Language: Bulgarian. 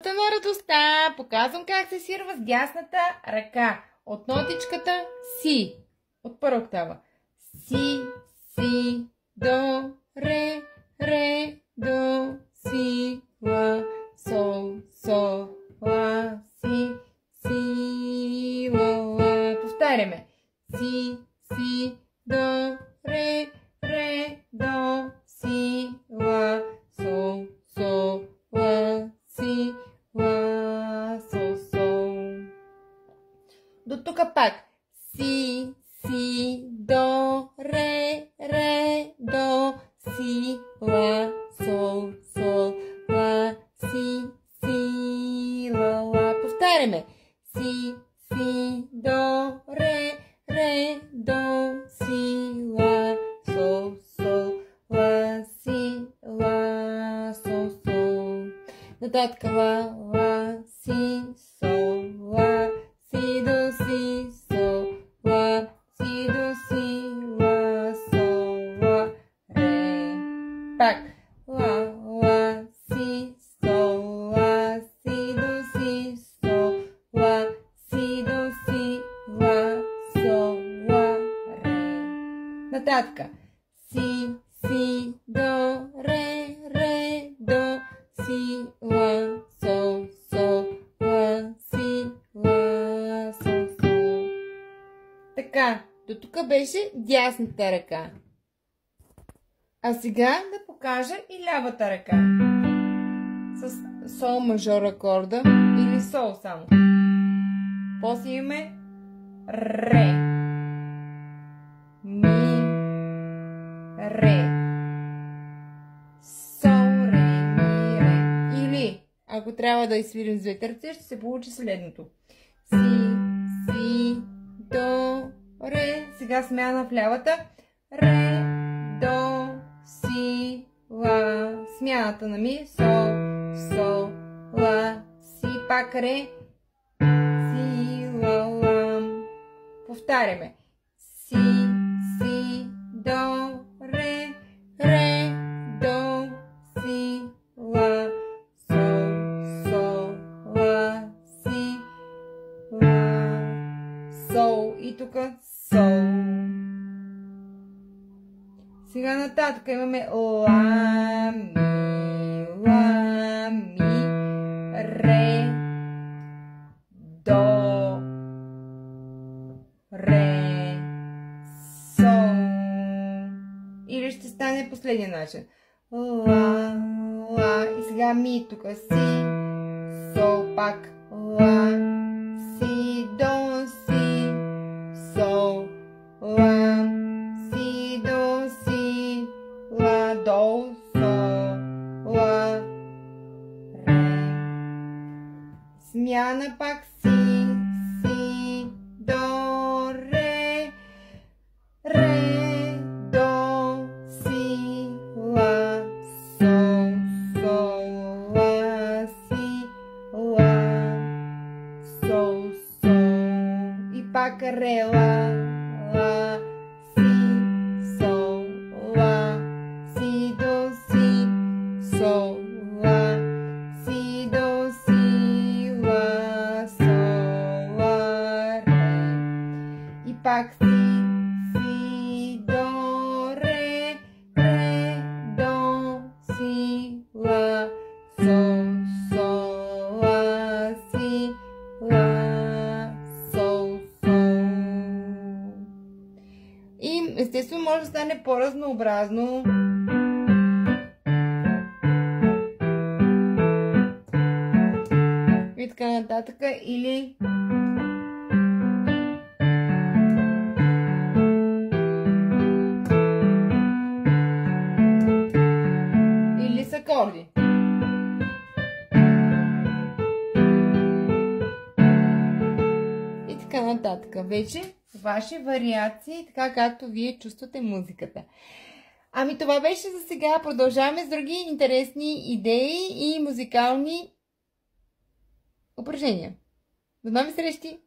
На радостта показвам как се свирва с дясната ръка. От нотичката си. От първа октава. Си, си, до, ре, до, си, ла, сол, сол, ла, си, ла. Повтаряме. Си, си, до, ре, до, си, ла, сол, сол, ла, си, ла, сол, сол. До тук пак. Си, си, до, ре, до, си, ла, сол, сол, ла, си, ла. Повтаряме. Си, си, до, ре, до, си, ла, сол, сол, ла, си, ла, сол, сол. Нататък ла, си, сол, ла, си, до, си, сол, ла, си, до, си, ла, сол, ла, ре. Пак. Ла, си, сол, ла, си, до, си, сол, ла, си, до, си, ла, сол, ла, ре. Нататък. Си, си, до, ре, до, си, ла, сол, сол, ла, си, ла, сол, сол. Така, до тук беше дясната ръка. А сега да покажа и лявата ръка. С сол мажор акорда или сол само. После имаме ре. Ми, ре. Сол, ре, ми, ре. Или, ако трябва да изсвирим с двете ръце, ще се получи следното. Си, си, до, ре. Сега смяна в лявата. Ре, до, си, ла. Смяната на ми. Сол, сол, ла. Си, пак ре. Си, ла, ла. Повтаряме. Си, си, до, ре, до, си, ла, сол, сол, ла, си, ла, сол. И тук сол. Сега нататък имаме ла, ми, ре, до, ре, сол. Или ще стане последния начин. Ла, и сега ми тук си, сол, пак, ла, си, до, си, сол, ла, си, до, си, ла, до, сол, ла, ре. Смяна пак си, до, ре, до, си, ла, сол, сол, ла, си, ла, сол, сол. И пак ре, ла, си, сол, ла, си, до, си, сол, ла, си, до, си, ла, сол, ла, ре. И пак си, до, ре, до, си, ла, сол, сол, ла, си, ла, сол, сол. И естествено може да стане по-разнообразно. И така нататък. Или с акорди. И така нататък. Вече ваши вариации, така както вие чувствате музиката. Ами това беше за сега. Продължаваме с други интересни идеи и музикални упражнения. До нови срещи!